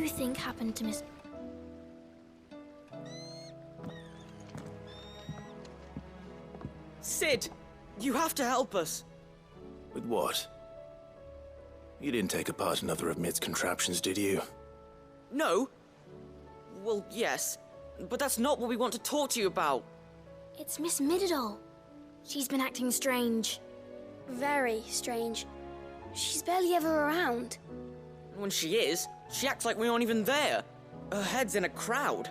you think happened to Miss... Sid! You have to help us! With what? You didn't take apart another of Mid's contraptions, did you? No? Well, yes. But that's not what we want to talk to you about. It's Miss Mididol. She's been acting strange. Very strange. She's barely ever around. When she is, she acts like we aren't even there. Her head's in a crowd.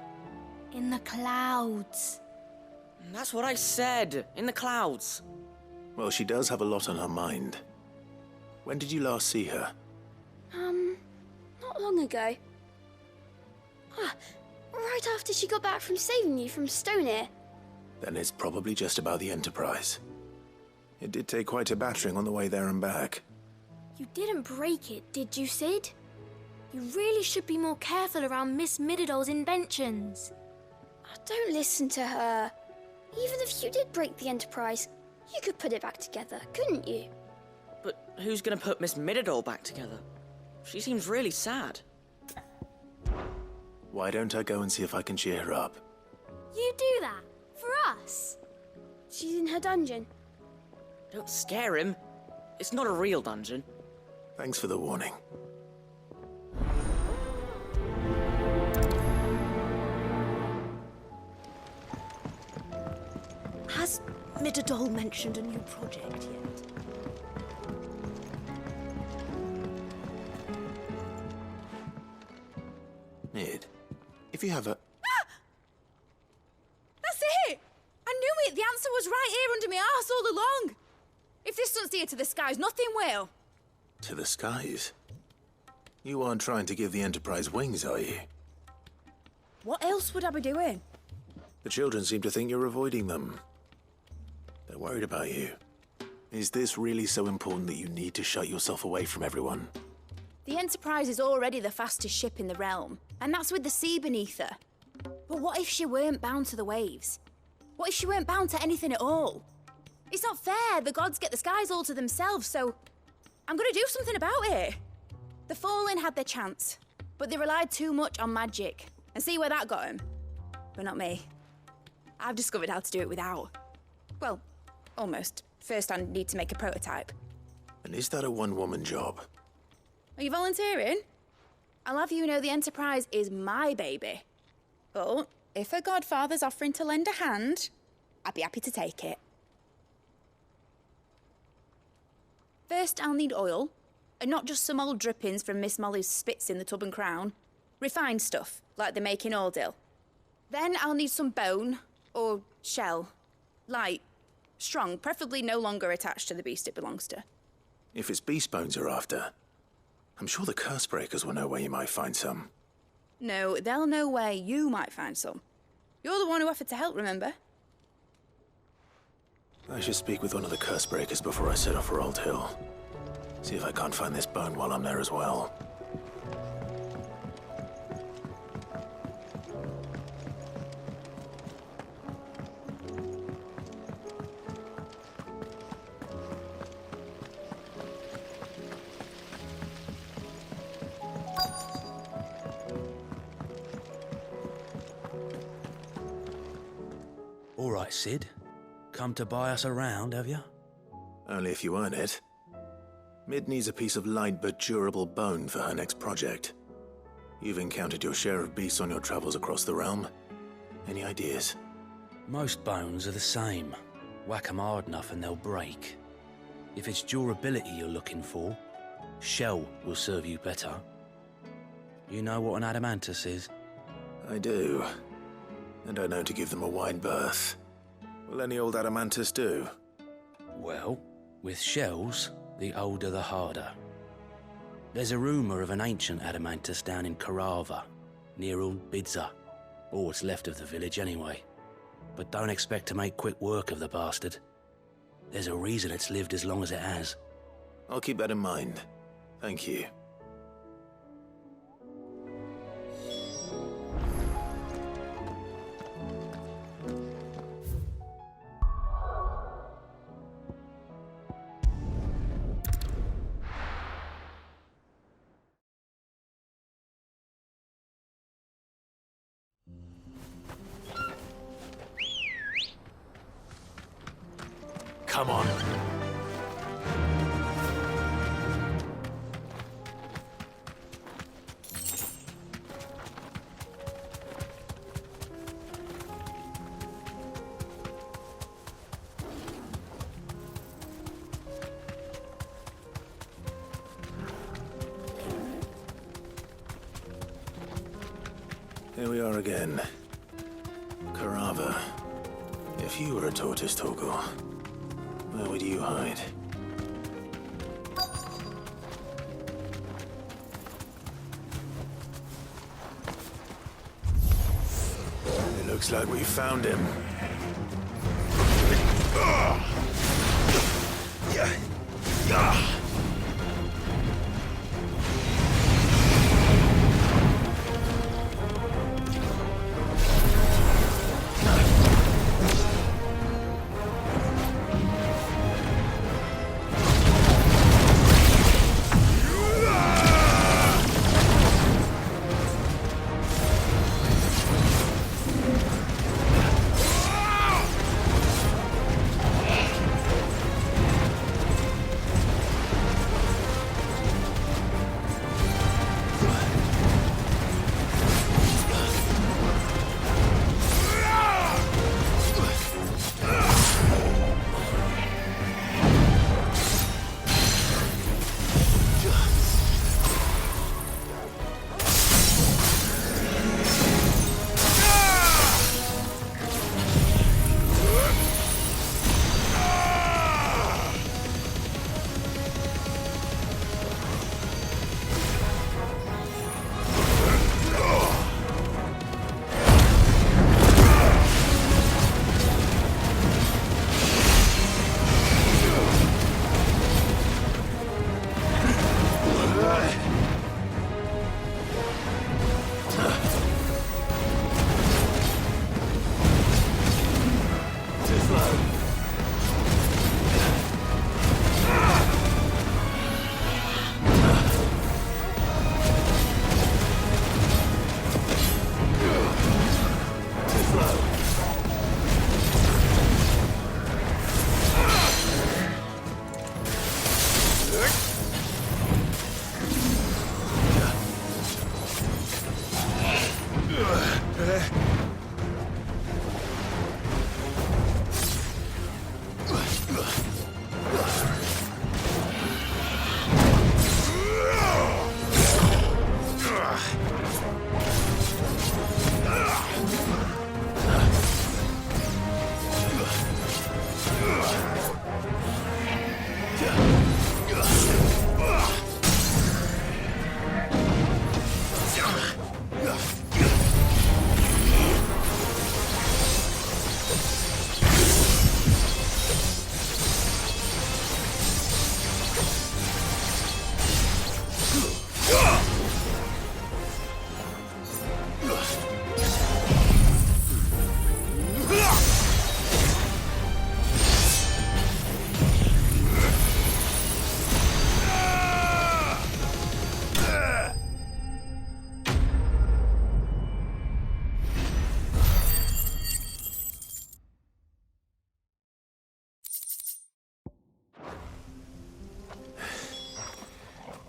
In the clouds. That's what I said. In the clouds. Well, she does have a lot on her mind. When did you last see her? Not long ago. Right after she got back from saving you from Stonear. Then it's probably just about the Enterprise. It did take quite a battering on the way there and back. You didn't break it, did you, Sid? You really should be more careful around Miss Mididol's inventions. Don't listen to her. Even if you did break the Enterprise, you could put it back together, couldn't you? But who's gonna put Miss Mididol back together? She seems really sad. Why don't I go and see if I can cheer her up? You do that? For us? She's in her dungeon. Don't scare him. It's not a real dungeon. Thanks for the warning. Has Mididol mentioned a new project yet? Mid, if you have a... That's it! I knew it! The answer was right here under my arse all along! If this doesn't steer to the skies, nothing will! To the skies? You aren't trying to give the Enterprise wings, are you? What else would I be doing? The children seem to think you're avoiding them. They're worried about you. Is this really so important that you need to shut yourself away from everyone? The Enterprise is already the fastest ship in the realm, and that's with the sea beneath her. But what if she weren't bound to the waves? What if she weren't bound to anything at all? It's not fair. The gods get the skies all to themselves, so I'm gonna do something about it. The Fallen had their chance, but they relied too much on magic. And see where that got them? But not me. I've discovered how to do it without. Well, almost. First, I need to make a prototype. And is that a one-woman job? Are you volunteering? I'll have you know the Enterprise is my baby. But if her godfather's offering to lend a hand, I'd be happy to take it. First, I'll need oil, and not just some old drippings from Miss Molly's spits in the tub and crown. Refined stuff, like they make in Ordil. Then I'll need some bone, or shell. Light, strong, preferably no longer attached to the beast it belongs to. If it's beast bones you're after, I'm sure the curse breakers will know where you might find some. No, they'll know where you might find some. You're the one who offered to help, remember? I should speak with one of the curse breakers before I set off for Old Hill. See if I can't find this bone while I'm there as well. All right, Sid. Come to buy us around, have you? Only if you earn it. Mid needs a piece of light but durable bone for her next project. You've encountered your share of beasts on your travels across the realm. Any ideas? Most bones are the same. Whack 'em hard enough and they'll break. If it's durability you're looking for, shell will serve you better. You know what an adamantus is? I do. And I know to give them a wide berth. Will any old adamantus do? Well, with shells, the older the harder. There's a rumour of an ancient adamantus down in Karava, near Old Bidza, or what's left of the village anyway. But don't expect to make quick work of the bastard. There's a reason it's lived as long as it has. I'll keep that in mind. Thank you. Come on. Here we are again. Karava. If you were a tortoise, Torgor, where would you hide? It looks like we found him.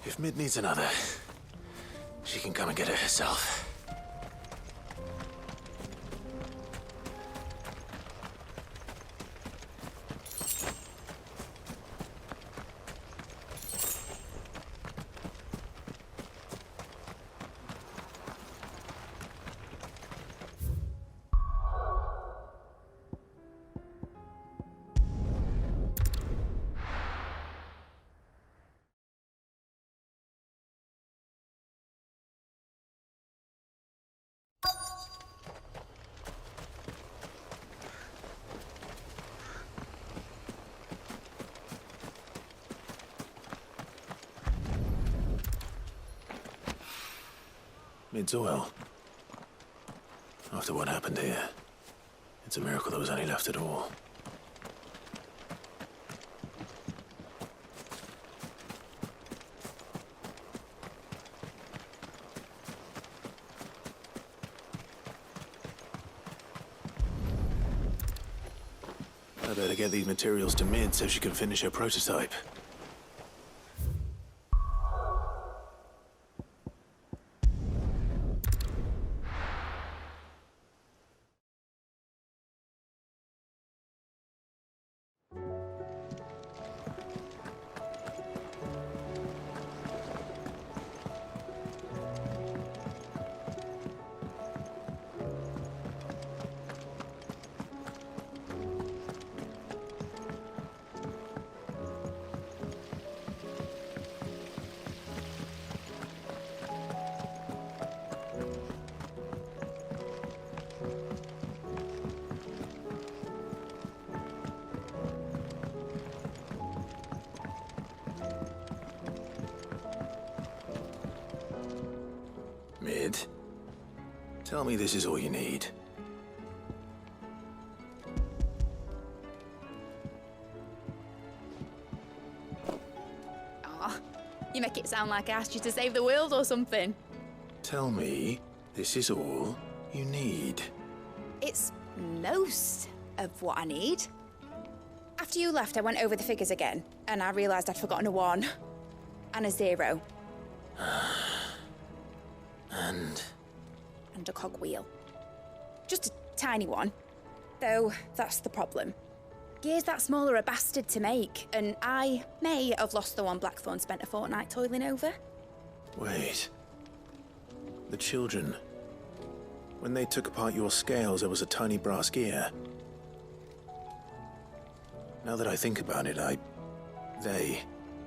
If Mid needs another, she can come and get it herself. Mid's well. After what happened here, it's a miracle there was any left at all. I better get these materials to Mid so she can finish her prototype. Mid, tell me this is all you need. Aw, you make it sound like I asked you to save the world or something. Tell me this is all you need. It's most of what I need. After you left, I went over the figures again, and I realised I'd forgotten a 1 and a 0. And a cogwheel. Just a tiny one. Though, that's the problem. Gears that small are a bastard to make, and I may have lost the one Blackthorn spent a fortnight toiling over. Wait. The children. When they took apart your scales, there was a tiny brass gear. Now that I think about it, they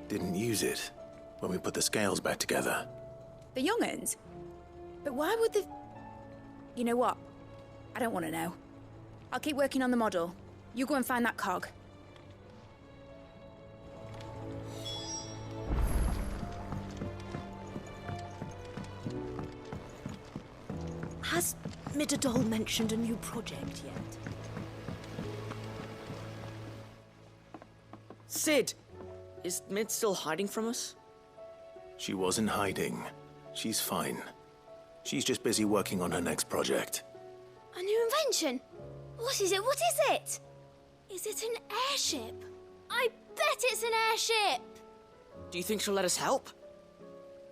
didn't use it when we put the scales back together. The young'uns? But why would the... You know what? I don't want to know. I'll keep working on the model. You go and find that cog. Has Midadol mentioned a new project yet? Sid! Is Mid still hiding from us? She wasn't hiding. She's fine. She's just busy working on her next project. A new invention? What is it? What is it? Is it an airship? I bet it's an airship! Do you think she'll let us help?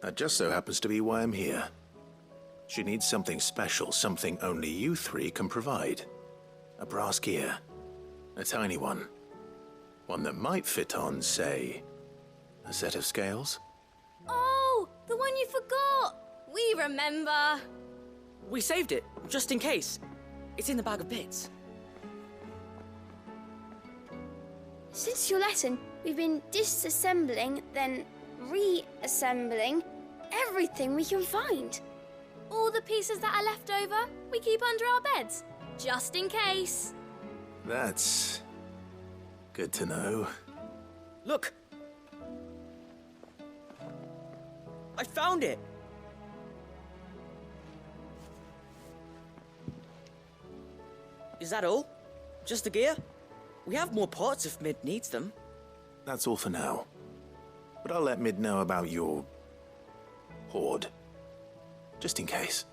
That just so happens to be why I'm here. She needs something special, something only you three can provide. A brass gear. A tiny one. One that might fit on, say, a set of scales? Oh, the one you forgot! We remember! We saved it, just in case. It's in the bag of bits. Since your lesson, we've been disassembling, then reassembling everything we can find. All the pieces that are left over, we keep under our beds, just in case. That's good to know. Look! I found it! Is that all? Just the gear? We have more parts if Mid needs them. That's all for now. But I'll let Mid know about your hoard. Just in case.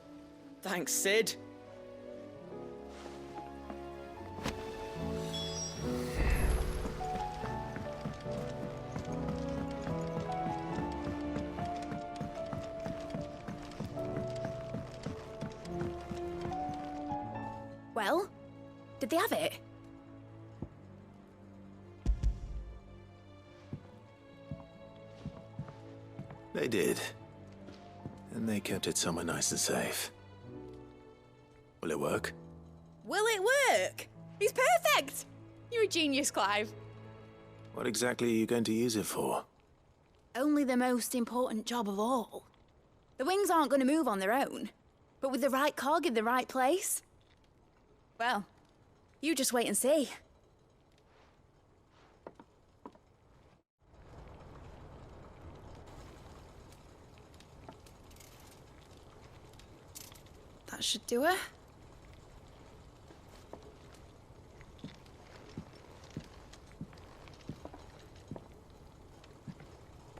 Thanks, Sid. Well, did they have it? They did. And they kept it somewhere nice and safe. Will it work? Will it work? He's perfect! You're a genius, Clive. What exactly are you going to use it for? Only the most important job of all. The wings aren't going to move on their own. But with the right cog in the right place... Well, you just wait and see. That should do it.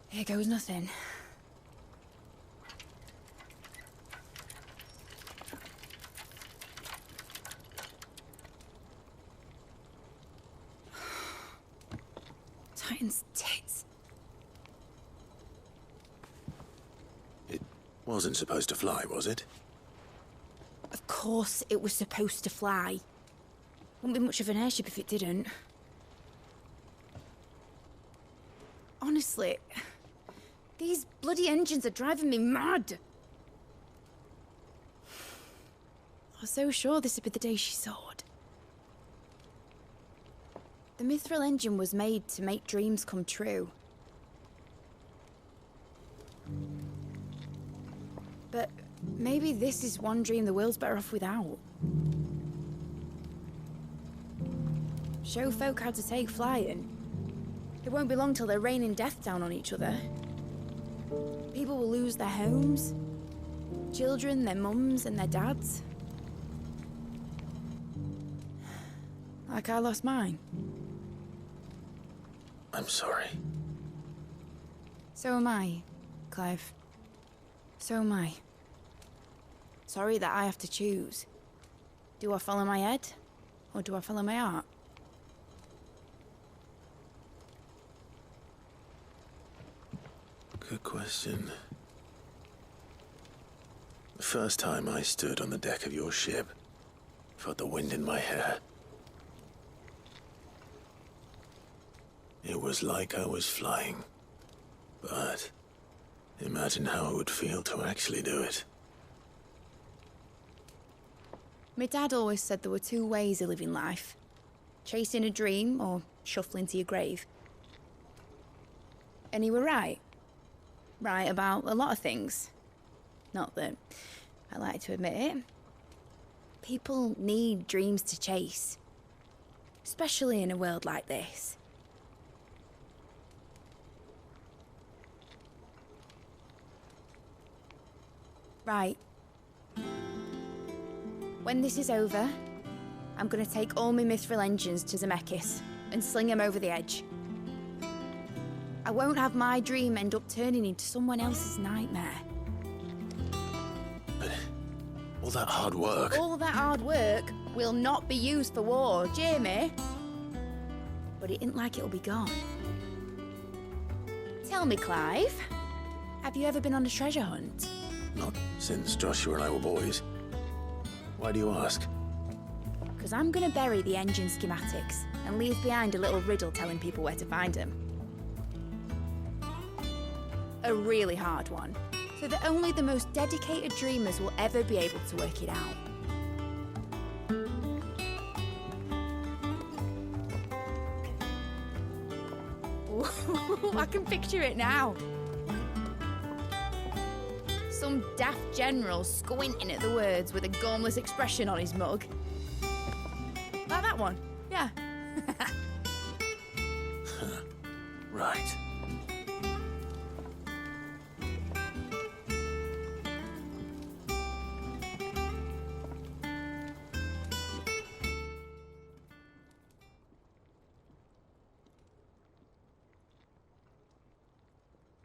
Here goes nothing. Titan's tits. It wasn't supposed to fly, was it? Of course it was supposed to fly. Wouldn't be much of an airship if it didn't. Honestly, these bloody engines are driving me mad. I was so sure this would be the day she soared. The mithril engine was made to make dreams come true. But maybe this is one dream the world's better off without. Show folk how to take flying. It won't be long till they're raining death down on each other. People will lose their homes. Children, their mums and their dads. Like I lost mine. I'm sorry. So am I, Clive. So am I. Sorry that I have to choose. Do I follow my head, or do I follow my heart? Good question. The first time I stood on the deck of your ship, felt the wind in my hair. It was like I was flying. But imagine how it would feel to actually do it. My dad always said there were two ways of living life. Chasing a dream or shuffling to your grave. And he were right. Right about a lot of things. Not that I like to admit it. People need dreams to chase. Especially in a world like this. Right. When this is over, I'm gonna take all my mithril engines to Zemeckis and sling them over the edge. I won't have my dream end up turning into someone else's nightmare. But all that hard work... All that hard work will not be used for war, Jamie. But it ain't like it'll be gone. Tell me, Clive, have you ever been on a treasure hunt? Not since Joshua and I were boys. Why do you ask? Because I'm gonna bury the engine schematics and leave behind a little riddle telling people where to find them. A really hard one, so that only the most dedicated dreamers will ever be able to work it out. Ooh, I can picture it now. Some daft general squinting at the words with a gormless expression on his mug. Like that one, yeah. Right.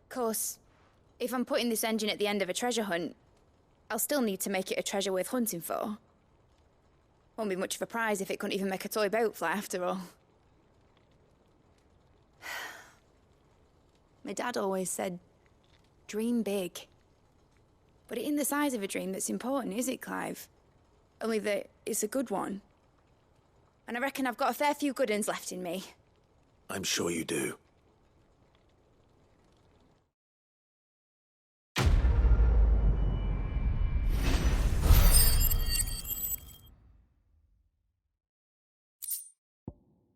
Of course, if I'm putting this engine at the end of a treasure hunt, I'll still need to make it a treasure worth hunting for. Won't be much of a prize if it couldn't even make a toy boat fly after all. My dad always said, dream big. But it ain't the size of a dream that's important, is it, Clive? Only that it's a good one. And I reckon I've got a fair few good uns left in me. I'm sure you do.